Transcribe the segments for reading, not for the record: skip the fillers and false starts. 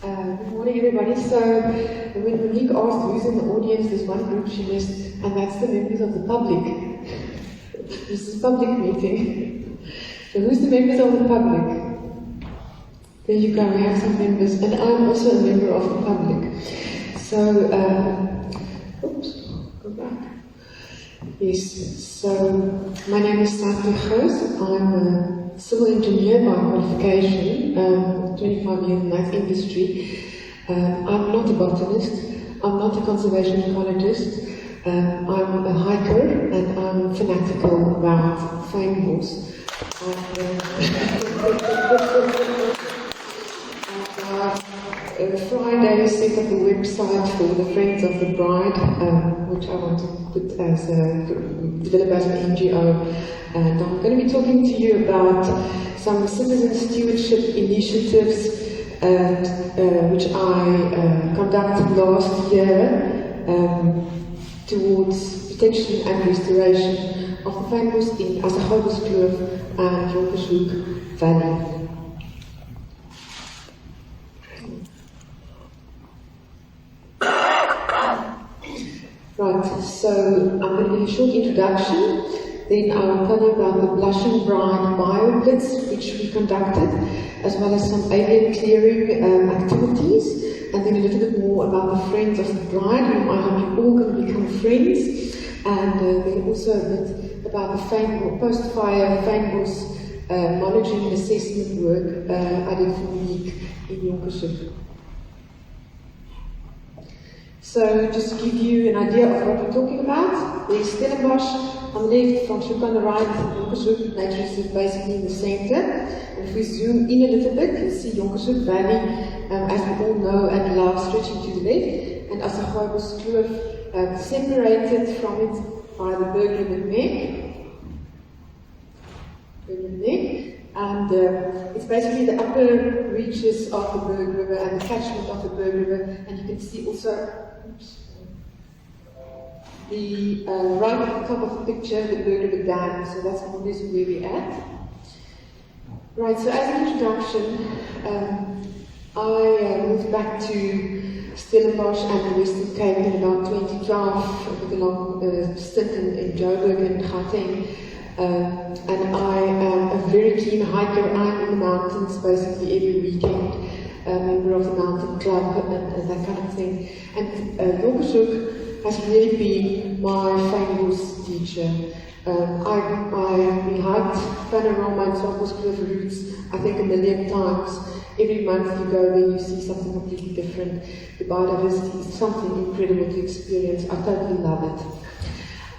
Good morning, everybody. So, when Monique asked who's in the audience, there's one group she missed, and that's the members of the public. This is a public meeting. So, who's the members of the public? There you go, we have some members, and I'm also a member of the public. So, oops, go back. Yes, so my name is Santie Gouws. I'm a civil engineer by qualification, 25 years in that industry. I'm not a botanist, I'm not a conservation ecologist, I'm a hiker and I'm fanatical about famous. Friday set up a website for the Friends of the Bride, which I want to put as develop as an NGO. And I'm going to be talking to you about some citizen stewardship initiatives which I conducted last year towards protection and restoration of the famous in Gouws and Jonkershoek Valley. Right, so I'm going to give a short introduction, then I will tell you about the Blushing Bride bio-blitz which we conducted, as well as some alien clearing activities, and then a little bit more about the Friends of the Bride, whom I hope you all going to become friends, and then also a bit about the post-fire famous monitoring and assessment work I did for a week in Jonkershoek. So, just to give you an idea of what we're talking about, there's Stellenbosch on the left, Van Schoek on the right, and Jonkershoek Nature Reserve basically in the center. And if we zoom in a little bit, you'll see Jonkershoek Valley, as we all know, and love stretching to the left, and Gouws Kloof separated from it by the Berg River neck. And it's basically the upper reaches of the Berg River and the catchment of the Berg River, and you can see also the right at the top of the picture, the Berg River Dam, so that's more or less where we're at. Right, so as an introduction, I moved back to Stellenbosch and the Western Cape in about 2012 with a long stint in Joburg and Gauteng. And I am a very keen hiker. I'm in the mountains basically every weekend, a member of the mountain club and that kind of thing. And Jonkershoek has really been my famous teacher. We hiked Panorama and Gouws Kloof routes, I think, 1 million times. Every month you go there, you see something completely different. The biodiversity is something incredible to experience. I totally love it.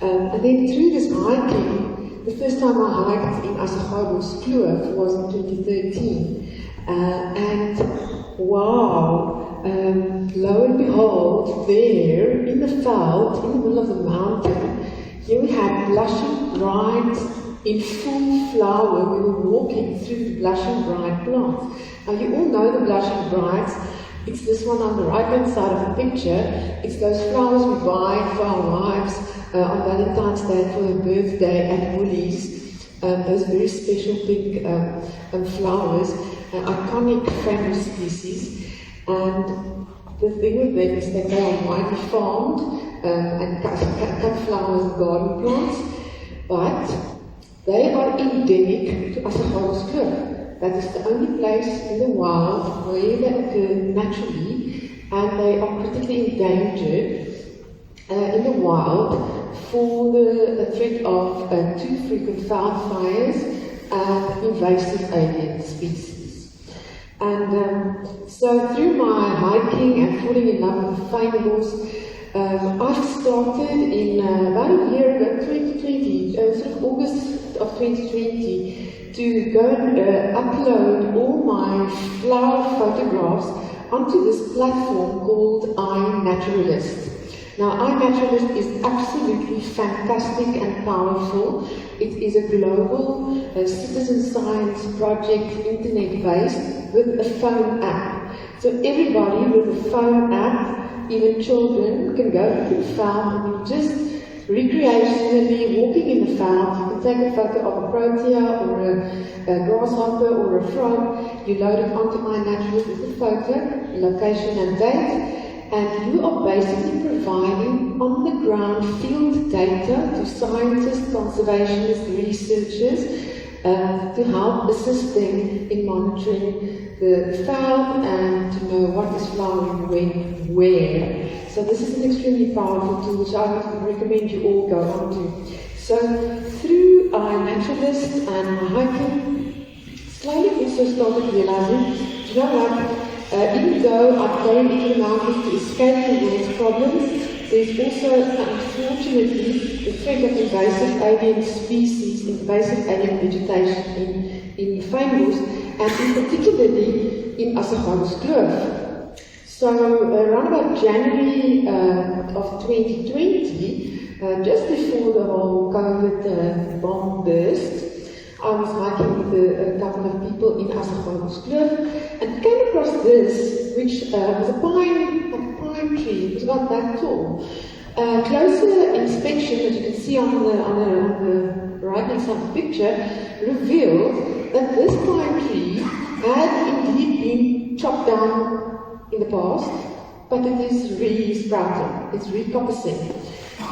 And then through this hiking, the first time I hiked in Gouws Kloof was in 2013, and wow, lo and behold, there in the veld, in the middle of the mountain, here we had blushing brides in full flower. We were walking through the blushing bride plants. Now you all know the blushing brides. It's this one on the right-hand side of the picture. It's those flowers we buy for our wives on Valentine's Day for her birthday at Woolies. Those very special pink flowers, iconic famous species. And the thing with them is that they are widely farmed and cut flowers and garden plants, but they are endemic to Gouws Kloof. That is the only place in the wild where they occur naturally, and they are critically endangered in the wild for the threat of too frequent wildfires and invasive alien species. And so through my hiking and falling in love with famous, I've started in about a year ago, 2020, sort of August of 2020, to go and upload all my flower photographs onto this platform called iNaturalist. Now, iNaturalist is absolutely fantastic and powerful. It is a global citizen science project, internet-based, with a phone app. So everybody with a phone app, even children, can go to the farm and just recreationally walking in the veld. You can take a photo of a protea or a grasshopper or a frog. You load it onto iNaturalist with the photo, location and date, and you are basically providing on-the-ground field data to scientists, conservationists, researchers, to help assist them in monitoring the veld and to know what is flowering when, where. So this is an extremely powerful tool which I would recommend you all go on to. So through iNaturalist and hiking, slowly also started realizing, you know what, even though I'm going into the mountains to escape the world's problems, there's also, unfortunately, the threat of invasive alien species, invasive alien vegetation in fynbos, and in particularly in Gouws. So around about January of 2020, just before the whole COVID bomb burst, I was hiking with a couple of people in Gouws and came across this, which was a pine tree. It was about that tall. Closer inspection, that you can see on the right-hand side of the picture, revealed that this pine tree had indeed been chopped down in the past, but it is re-sprouting, it's recoppicing.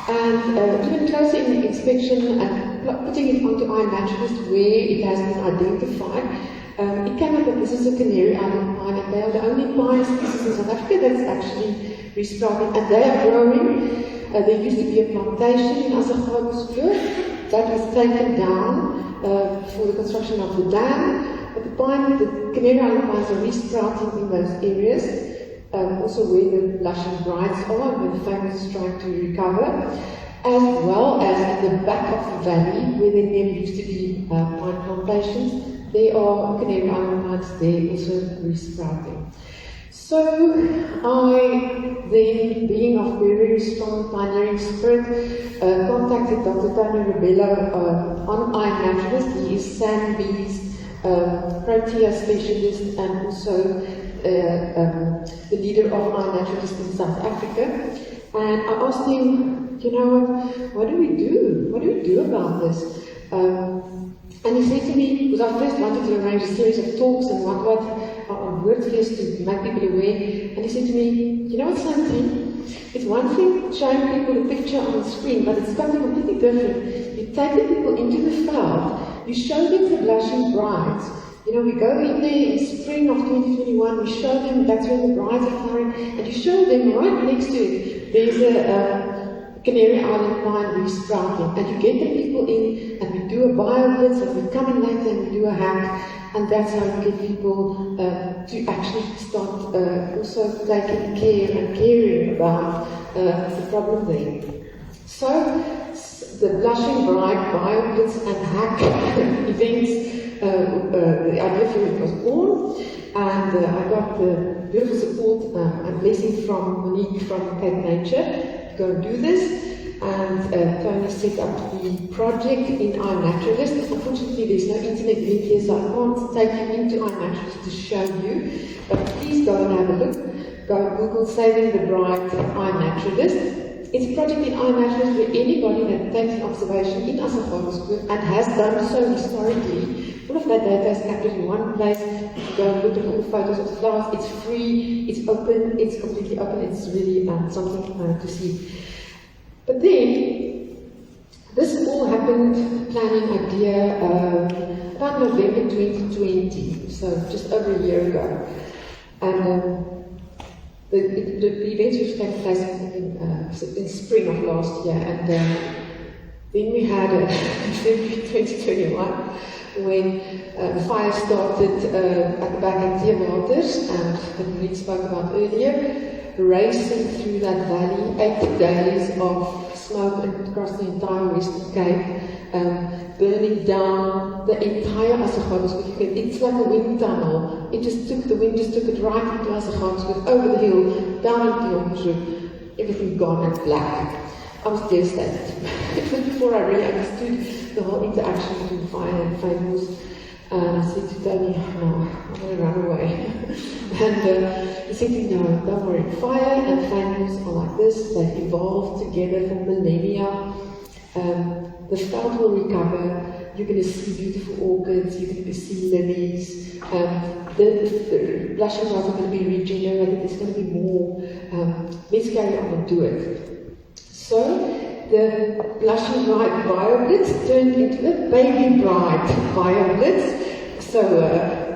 And even closer in the inspection and putting it onto iNaturalist where it has been identified, it came up that this is a Canary Island pine, and they are the only pine species in South Africa that's actually re-sprouting, and they are growing. There used to be a plantation in Gouws that was taken down for the construction of the dam, but the Canary Island pines are re-sprouting in those areas. Also where the blushing brides are, where the famous is trying to recover, as well as in the back of the valley, where there never used to be pine plantations. There are Canary Island pines there also re-sprouting. So I then, being of very strong pioneering spirit, contacted Dr. Tony Rebello on iNaturalist. He is Santie's protea specialist and also the leader of iNaturalist in South Africa, and I asked him, you know, what do we do? What do we do about this? And he said to me, because I first wanted to arrange a series of talks and what on word fairs to make people aware, and he said to me, you know what, Santie, it's one thing showing people a picture on the screen, but it's something completely different. You take the people into the veld, you show them the blushing brides. You know, we go in there in spring of 2021, we show them that's when the brides are flowering, and you show them right next to it, there's a Canary Island pine re-sprouting, and you get the people in, and we do a bio-blitz, and we come in later and we do a hack, and that's how you get people to actually start also taking care and caring about the problem there. So, the Blushing Bride bio-blitz and hack events, the idea for it was born, and I got the beautiful support and blessing from Monique from Cape Nature to go and do this. And Tony set up the project in iNaturalist. Unfortunately, there's no internet link here, so I can't take you into iNaturalist to show you. But please go and have a look. Go Google Saving the Bride iNaturalist. It's a project in iNaturalist where anybody that takes an observation in Gouws and has done so historically, all of that data is captured in one place. You can go and look at all the photos of the flowers. It's free, it's open, it's completely open, it's really something to see. But then, this all happened, planning idea, about November 2020, so just over a year ago. And the events which took place in spring of last year, and then we had February 2021 when the fire started at the back in Theewaters, and that we spoke about earlier, racing through that valley, 8 days of smoke across the entire Western Cape, burning down the entire Gouws. It's like a wind tunnel. The wind just took it right into Gouws, over the hill, down into Gouws, everything gone and black. I was devastated. It was before I really understood the whole interaction between fire and fynbos. And I said to Tony, no, I'm going to run away. And he said to me, no, don't worry. Fire and flames are like this. They've evolved together for millennia. The veld will recover. You're going to see beautiful orchids. You're going to see lilies. The blushing brides are going to be regenerated. There's going to be more. Let's carry on and do it. So the blushing bride violets turned into a baby bride violets. So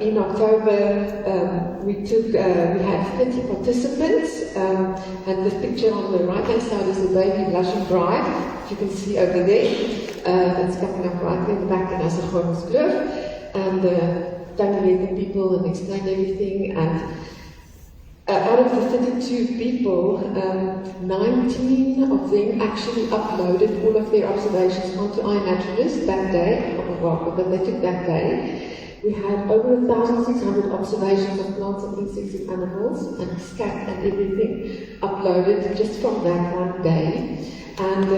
in October we had 30 participants, and the picture on the right hand side is the baby blushing bride. You can see over there. That's coming up right in the back in Gouws. And Tony led the people and explained everything. And out of the 32 people, 19 of them actually uploaded all of their observations onto iNaturalist that day. But they took that day. We had over 1,600 observations of plants and insects and animals and scat and everything uploaded just from that one day. And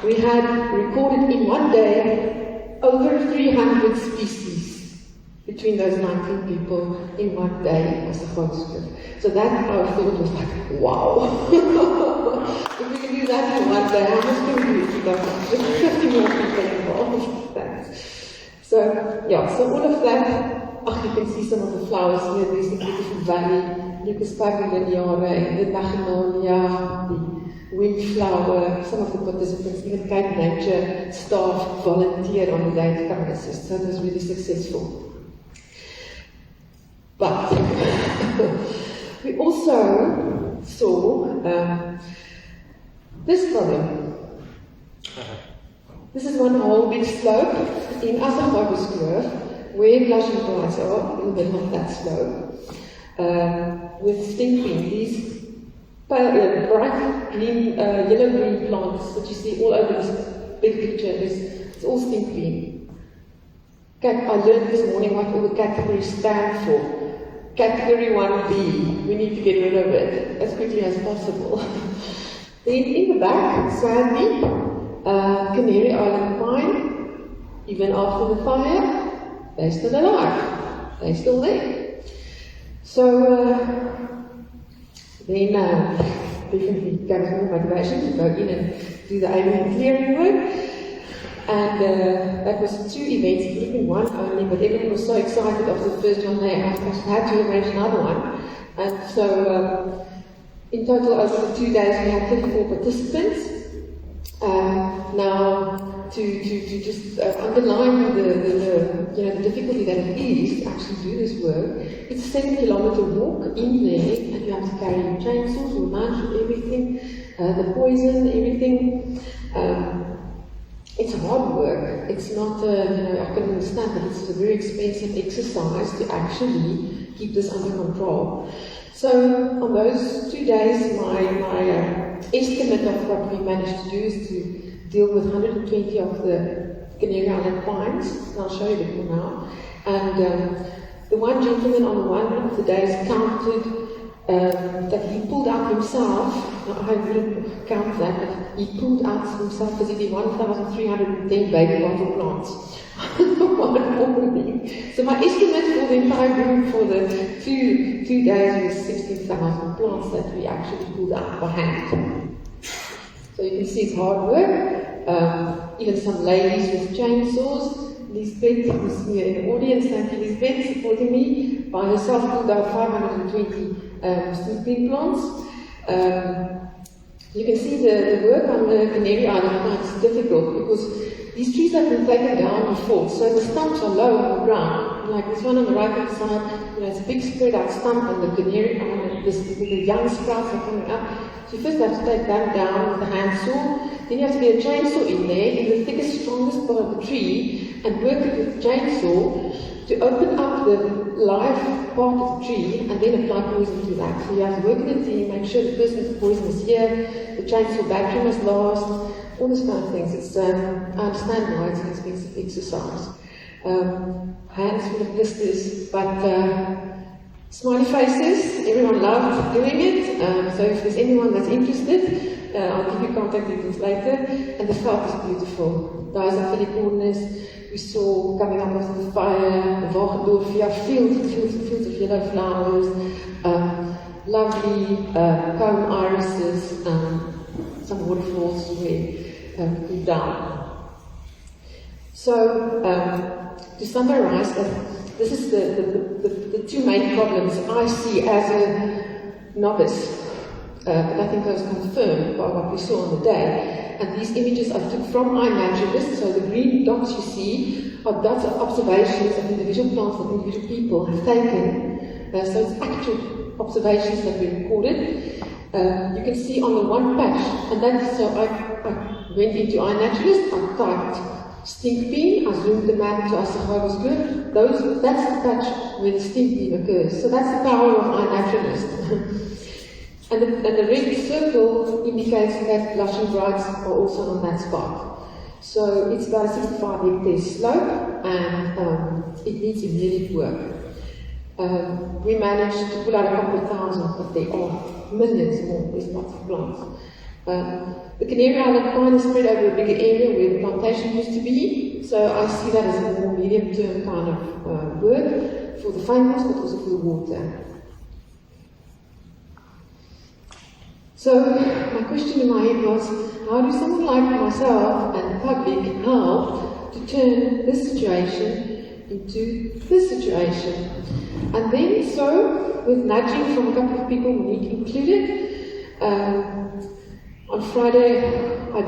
we had recorded in one day over 300 species between those 19 people in one day as a photograph. So that I thought was like, wow. If we can do that in one day, how much can we do it? With 50 more people involved. Thanks. So, yeah, so all of that, you can see some of the flowers here. There's the beautiful valley, Lucas Lineare, the Magnolia, the windflower. Some of the participants, even Cape Nature staff, volunteered on the day to come and assist. So it was really successful. But we also saw this problem. This is one whole big slope in Gouws, where blushing brides are, in the middle of that slope, with stinkweed. These bright green, yellow-green plants that you see all over this big picture, it's all stinkweed. I learned this morning what all the categories stand for. Category 1B, we need to get rid of it as quickly as possible. Then in the back, Santie, Canary Island pine, even after the fire, they're still alive. They're still there. So then definitely gave us more motivation to go in and do the alien clearing work. And that was 2 events, even one only, but everyone was so excited after the first one, they had to arrange another one. And so in total, over the 2 days, we had 34 participants. Now, to just underline the difficulty that it is to actually do this work, it's a 7-kilometer walk in there, and you have to carry your chainsaws, your knives, everything, the poison, everything. It's hard work. It's not, I can understand that it's a very expensive exercise to actually keep this under control. So on those 2 days, my estimate of what we managed to do is to deal with 120 of the Canary Island pines, and I'll show you a bit more now. And the one gentleman on one of the days counted that he pulled out himself. I wouldn't count that, but he pulled out himself physically 1,310 baby bottle plants one morning. So my estimate for the entire group for the two days was 16,000 plants that we actually pulled out by hand. So you can see it's hard work. Even some ladies with chainsaws. Lisbeth, who's here in the audience, thank you Lisbeth, supporting me, by herself pulled out 520 sweet plants. You can see the work on the Canary Island plant is difficult because these trees have been taken down before, so the stumps are low on the ground. Like this one on the right hand side, it's a big spread out stump on the Canary Island, the young sprouts are coming up. So you first have to take them down with a handsaw, then you have to get a chainsaw in there, in the thickest, strongest part of the tree, and work it with the chainsaw to open up the live part of the tree and then apply poison to that. So you have to work in a team, make sure the person with the poison is here, the chainsaw battery must last, all this kind of things. It's, I understand why it's an expensive exercise. Hands full of blisters, but smiley faces, everyone loved doing it. So if there's anyone that's interested, I'll give you contact details later. And the felt is beautiful. Diazaphylic corners, We saw coming up after the fire, the Wagendorfia, fields and fields and fields of yellow flowers, lovely comb irises, some waterfalls where we cooled down. So, to summarize, this is the two main problems I see as a novice, but I think those confirmed by what we saw on the day. And these images I took from iNaturalist, so the green dots you see are dots of observations of individual plants that individual people have taken. So it's actual observations that we recorded. You can see on the one patch, and then so I went into iNaturalist, I typed stink bean, I zoomed the map to Asaghavaskloof. That's the patch where the stink bean occurs. So that's the power of iNaturalist. And the red circle indicates that blushing brights are also on that spot. So it's about a 65 hectare slope, and it needs immediate work. We managed to pull out a couple of thousand, but there are millions more. There's lots of plants. The Canary Island pine is spread over a bigger area where the plantation used to be, so I see that as a more medium-term kind of work for the famous, but also for the water. So my question in my head was, how do someone like myself and the public help to turn this situation into this situation? And then, so, with nudging from a couple of people we included, on Friday I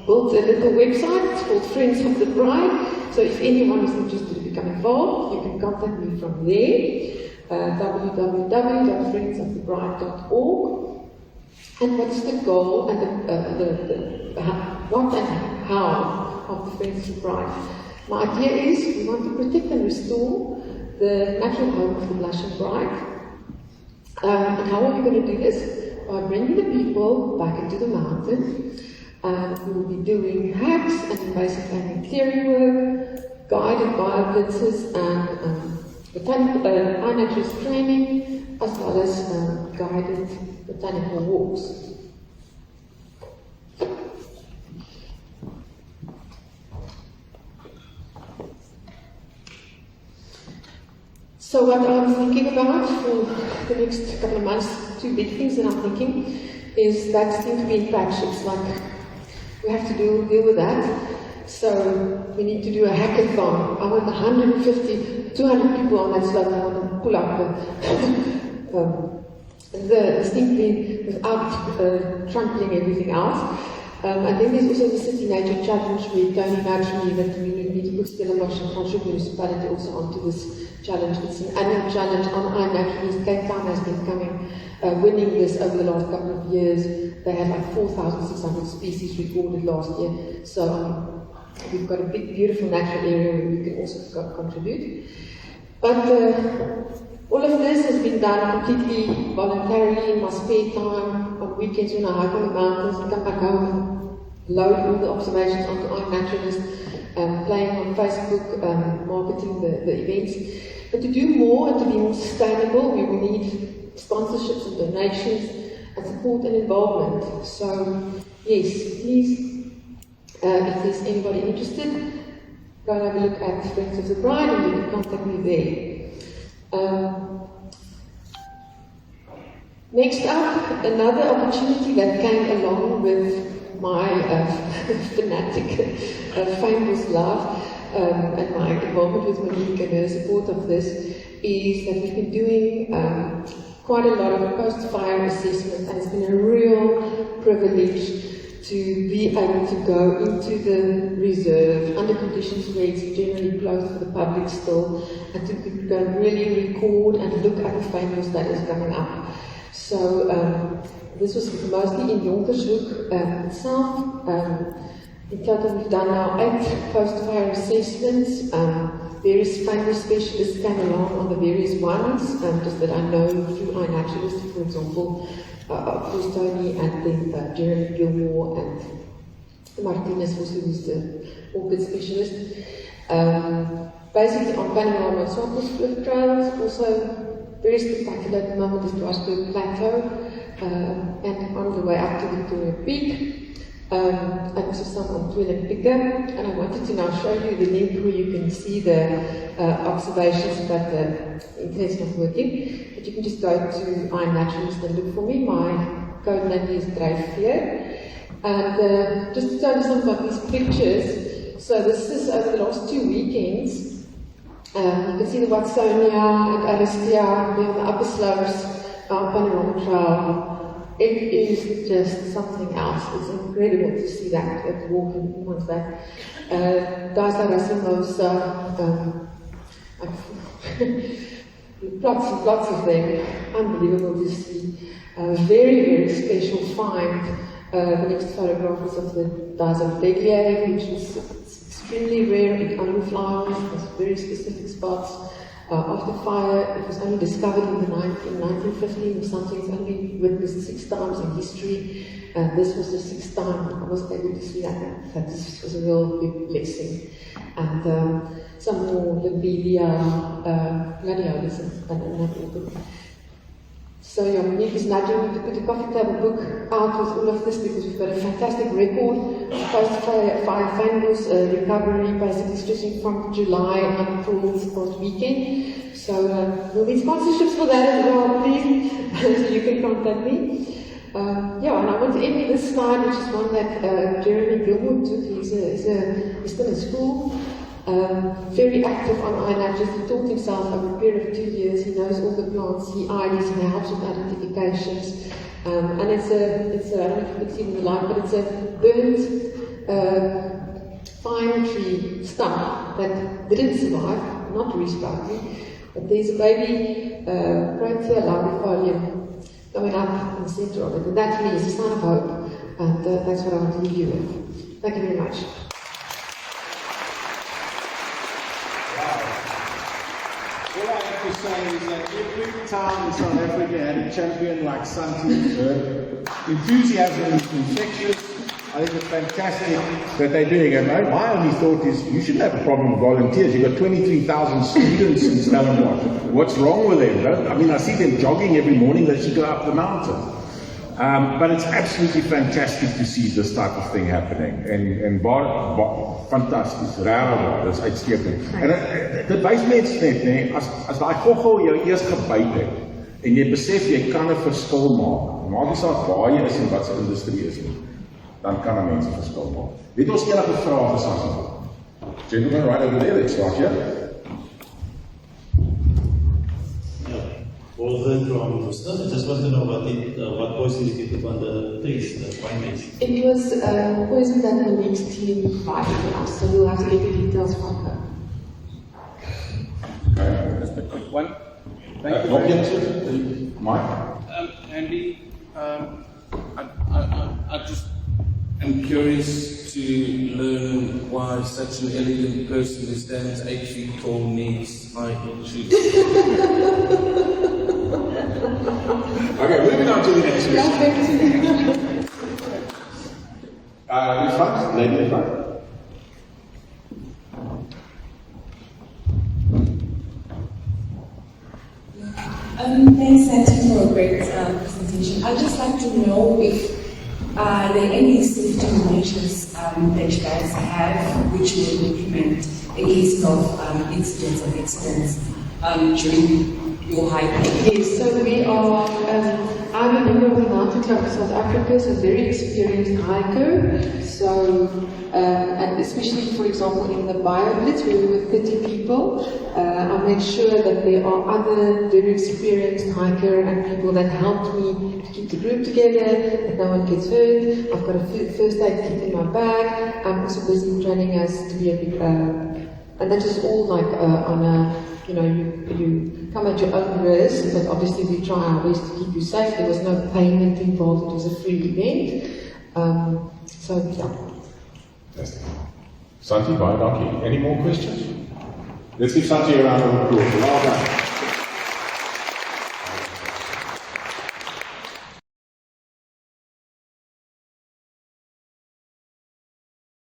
built a little website. It's called Friends of the Bride. So if anyone is interested to become involved, you can contact me from there, www.friendsofthebride.org. And what's the goal and the what and how of the Friends of the Bride? My idea is we want to protect and restore the natural home of the blushing bride. And how are we going to do this? By bringing the people back into the mountain. We will be doing hacks and invasive animal clearing work, guided bioblitzes and botanical iNaturalist training, as well as guided botanical walks. So what I'm thinking about for the next couple of months, two big things that I'm thinking, is that stink bean patch. It's like we have to deal with that. So we need to do a hackathon. I want 150, 200 people on that slope. I want to pull up the stink bean without trampling everything else. And then there's also the City Nature Challenge where Tony nudged me that we need to put Stellenbosch and Franschhoek municipality also onto this challenge. It's an annual challenge on iNaturalist. Cape Town has been winning this over the last couple of years. They had like 4,600 species recorded last year. So we've got a big, beautiful natural area where we can also contribute. But all of this has been done completely voluntarily in my spare time, on weekends when I hike on the mountains and come back home, load all the observations onto iNaturalist, playing on Facebook, marketing the events. But to do more and to be more sustainable, we will need sponsorships and donations and support and involvement. So, yes, please, if there's anybody interested, go and have a look at Friends of the Bride and you can contact me there. Next up, another opportunity that came along with my fanatic famous love and my involvement with Monique and her support of this is that we've been doing quite a lot of post-fire assessment, and it's been a real privilege to be able to go into the reserve under conditions where it's generally closed for the public still, and to go really record and look at the famous that is coming up. So this was mostly in Jonkershoek itself. In total we've done now 8 post-fire assessments. Various famous specialists came along on the various ones, just that I know through iNaturalist, for example, of course Tony and then Jeremy Gilmore and Martinez also, who's the orchid specialist. Basically on Panorama and Swartboskloof trails, also very spectacular at the moment is Dwarsberg Plateau, and on the way up to Victoria Peak. and also some on toilet picker. And I wanted to now show you the link where you can see the observations, but the internet's not working. But you can just go to iNaturalist and look for me. My code name is Drijfveer. And just to tell you something about these pictures, so this is over the last 2 weekends. You can see the Watsonia and Aristia there on the upper slopes, Panorama Trail. It is just something else. It's incredible to see that walking in one's back. Daza Rasimosa, lots of them. Unbelievable to see. Very, very special find. The next photograph is of the Daza Deglier, which is extremely rare. It only flies, has very specific spots. After fire, it was only discovered in 1915 or something. It's only witnessed 6 times in history. This was the 6th time I was able to see that. This was a real big blessing. And some more Lobelia, gladiolus, and another. So yeah, Monique is nudging me to put a coffee table book out with all of this because we've got a fantastic record. Post-fire Fangos recovery, basically stretching from July until this past weekend. So we'll need sponsorships for that as well, please. So you can contact me. Yeah, and I want to end with this slide, which is one that Jeremy Gilwood took. He's still in school. Very active on iNaturalist. He taught himself over a period of 2 years. He knows all the plants, he IDs, and he helps with identifications. And it's I don't know if you can see it in the light, but it's a burnt pine tree stump that didn't survive, not resprouting. But there's a baby Protea labrifolium going up in the center of it. And that to me is a sign of hope. And that's what I want to leave you with. Thank you very much. All I have to say is that every town in South Africa had a champion like Santie. Enthusiasm is infectious. I think it's fantastic that they're doing it. My only thought is you shouldn't have a problem with volunteers. You've got 23,000 students in Stellenbosch. What's wrong with them? I mean, I see them jogging every morning. They should go up the mountain. But it's absolutely fantastic to see this type of thing happening. En fantasties, raar, dis uitstekend. En dit wys mens net, nee, as daai goggo jou eers gebyt het en jy besef jy kan 'n verskil maak. Maak nie saak waar jy is en wat se industrie is nie. Dan kan 'n mens 'n verskil maak. Het ons enige vrae vir Santie? Gentlemen, right over there, let's start here. From stuff, I just want to know what poison did you put on the trees, the primates? It was poison that the next team provided us, so we'll have to get the details from her. Okay, just a quick one. Thank you very much. Mike? Andy, I just am curious to learn why such an elegant person who stands 8 feet tall needs high heel shoes. Okay, moving on to the next question. In front, lady in front. Thanks, Santie, for a great presentation. I'd just like to know if there are any safety measures that you guys have which will implement in case of incidents of accidents during your hiking. Yes, so we are, I'm a member of the Mountain Club of South Africa, so a very experienced hiker. So, and especially, for example, in the BioBlitz, where we were 30 people, I made sure that there are other very experienced hiker and people that helped me to keep the group together, that no one gets hurt. I've got a first aid kit in my bag. I'm also busy training us to be a big, and that is all like on a, you know, you come at your own risk, but obviously we try our best to keep you safe. There was no payment involved, it was a free event. So, yeah. Fantastic. Santie, baie dankie. Any more questions? Let's give Santie a round of applause. Well done.